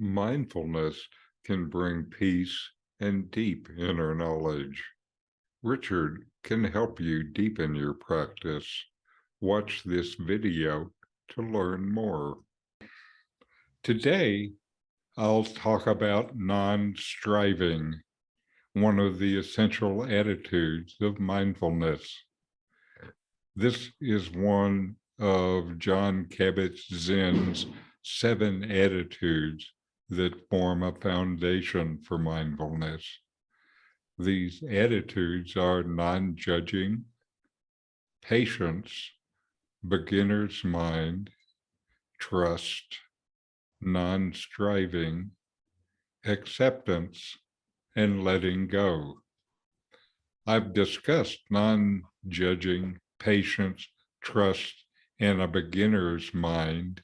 Mindfulness can bring peace and deep inner knowledge. Richard can help you deepen your practice. Watch this video to learn more. Today, I'll talk about non-striving, one of the essential attitudes of mindfulness. This is one of Jon Kabat-Zinn's 7 attitudes that form a foundation for mindfulness. These attitudes are non-judging, patience, beginner's mind, trust, non-striving, acceptance, and letting go. I've discussed non-judging, patience, trust, and a beginner's mind.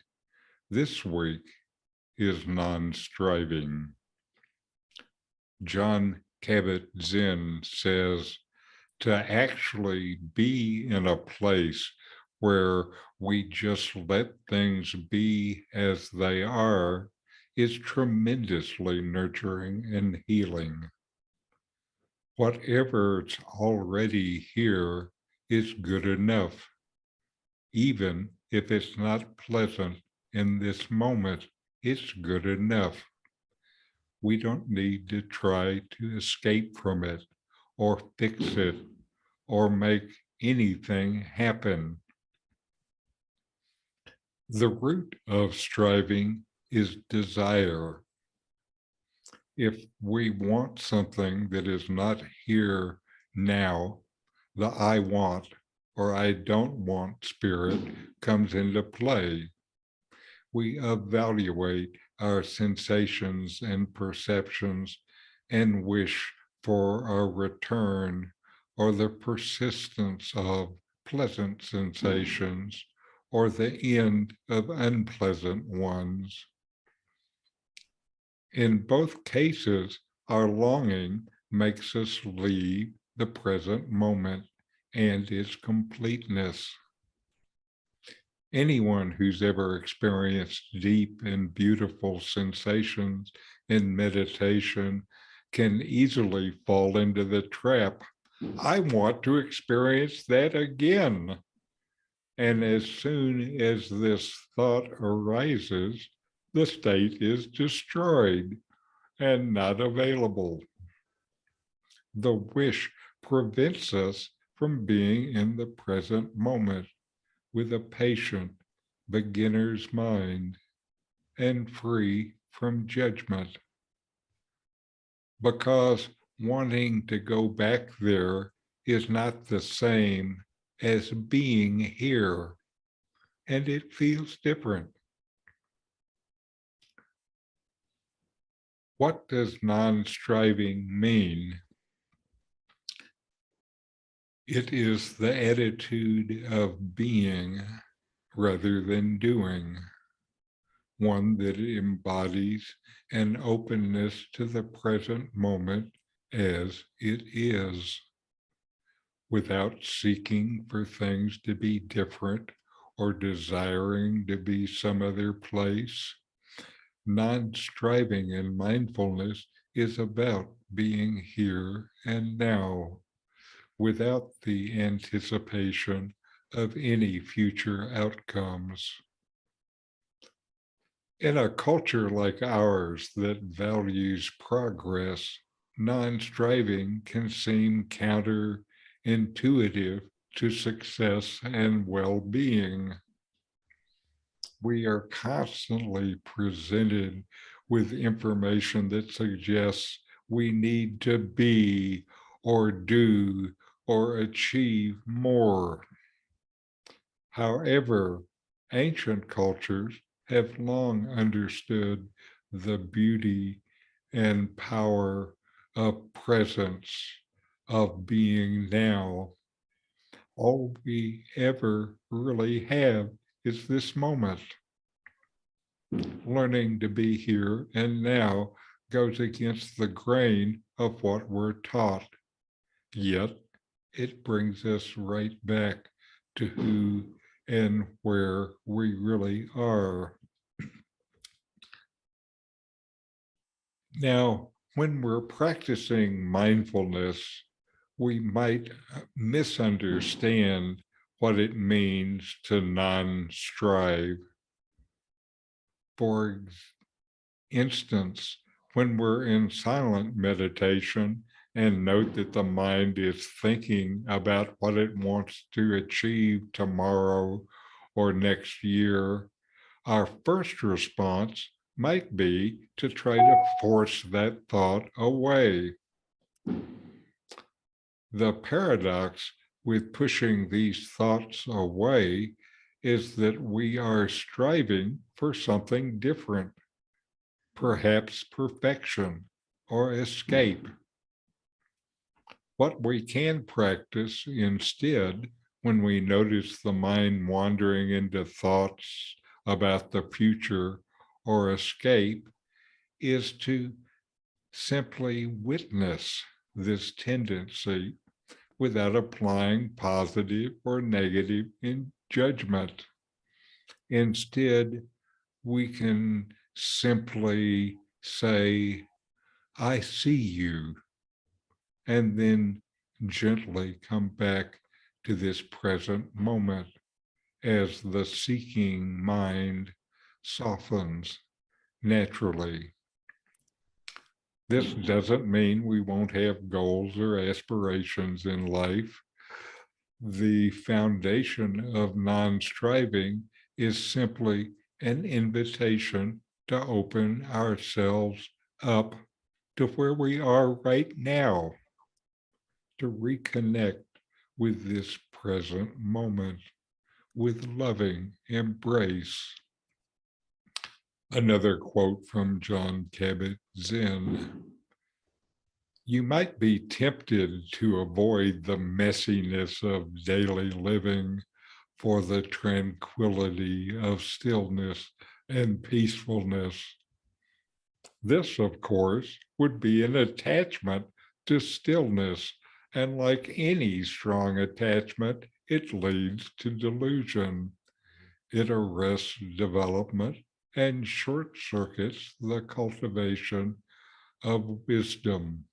This week is non-striving. Jon Kabat-Zinn says to actually be in a place where we just let things be as they are is tremendously nurturing and healing. Whatever's already here is good enough, even if it's not pleasant in this moment, it's good enough. We don't need to try to escape from it or fix it or make anything happen. The root of striving is desire. If we want something that is not here now, the I want or I don't want spirit comes into play. We evaluate our sensations and perceptions and wish for a return or the persistence of pleasant sensations or the end of unpleasant ones. In both cases, our longing makes us leave the present moment and its completeness. Anyone who's ever experienced deep and beautiful sensations in meditation can easily fall into the trap. I want to experience that again. And as soon as this thought arises, the state is destroyed and not available. The wish prevents us from being in the present moment with a patient beginner's mind and free from judgment. Because wanting to go back there is not the same as being here, and it feels different. What does non-striving mean? It is the attitude of being rather than doing, one that embodies an openness to the present moment as it is, without seeking for things to be different or desiring to be some other place. Non-striving in mindfulness is about being here and now, without the anticipation of any future outcomes. In a culture like ours that values progress, non-striving can seem counterintuitive to success and well-being. We are constantly presented with information that suggests we need to be or do or achieve more. However, ancient cultures have long understood the beauty and power of presence, of being now. All we ever really have is this moment. Learning to be here and now goes against the grain of what we're taught. Yet, it brings us right back to who and where we really are. Now, when we're practicing mindfulness, we might misunderstand what it means to non-strive. For instance, when we're in silent meditation and note that the mind is thinking about what it wants to achieve tomorrow or next year, our first response might be to try to force that thought away. The paradox with pushing these thoughts away is that we are striving for something different, perhaps perfection or escape. What we can practice instead when we notice the mind wandering into thoughts about the future or escape is to simply witness this tendency without applying positive or negative in judgment. Instead, we can simply say, I see you, and then gently come back to this present moment as the seeking mind softens naturally. This doesn't mean we won't have goals or aspirations in life. The foundation of non-striving is simply an invitation to open ourselves up to where we are right now, to reconnect with this present moment with loving embrace. Another quote from Jon Kabat-Zinn: you might be tempted to avoid the messiness of daily living for the tranquility of stillness and peacefulness. This, of course, would be an attachment to stillness, and like any strong attachment, it leads to delusion. It arrests development and short circuits the cultivation of wisdom.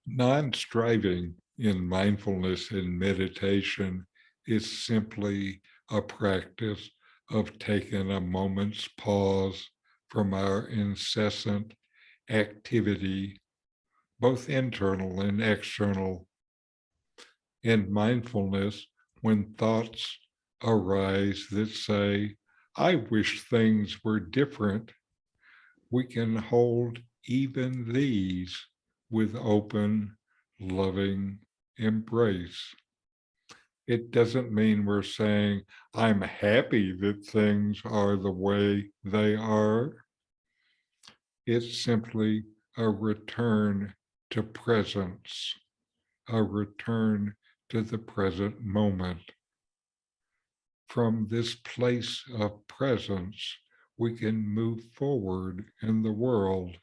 Non-striving in mindfulness and meditation is simply a practice of taking a moment's pause from our incessant activity, both internal and external. In mindfulness, when thoughts arise that say, I wish things were different, we can hold even these with open, loving embrace. It doesn't mean we're saying, I'm happy that things are the way they are. It's simply a return to presence, a return to the present moment. From this place of presence, we can move forward in the world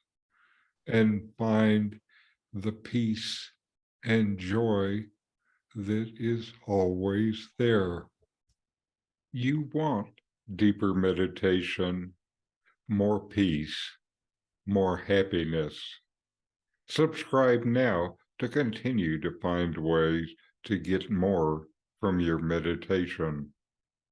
and find the peace and joy that is always there. You want deeper meditation, more peace, more happiness. Subscribe now to continue to find ways to get more from your meditation.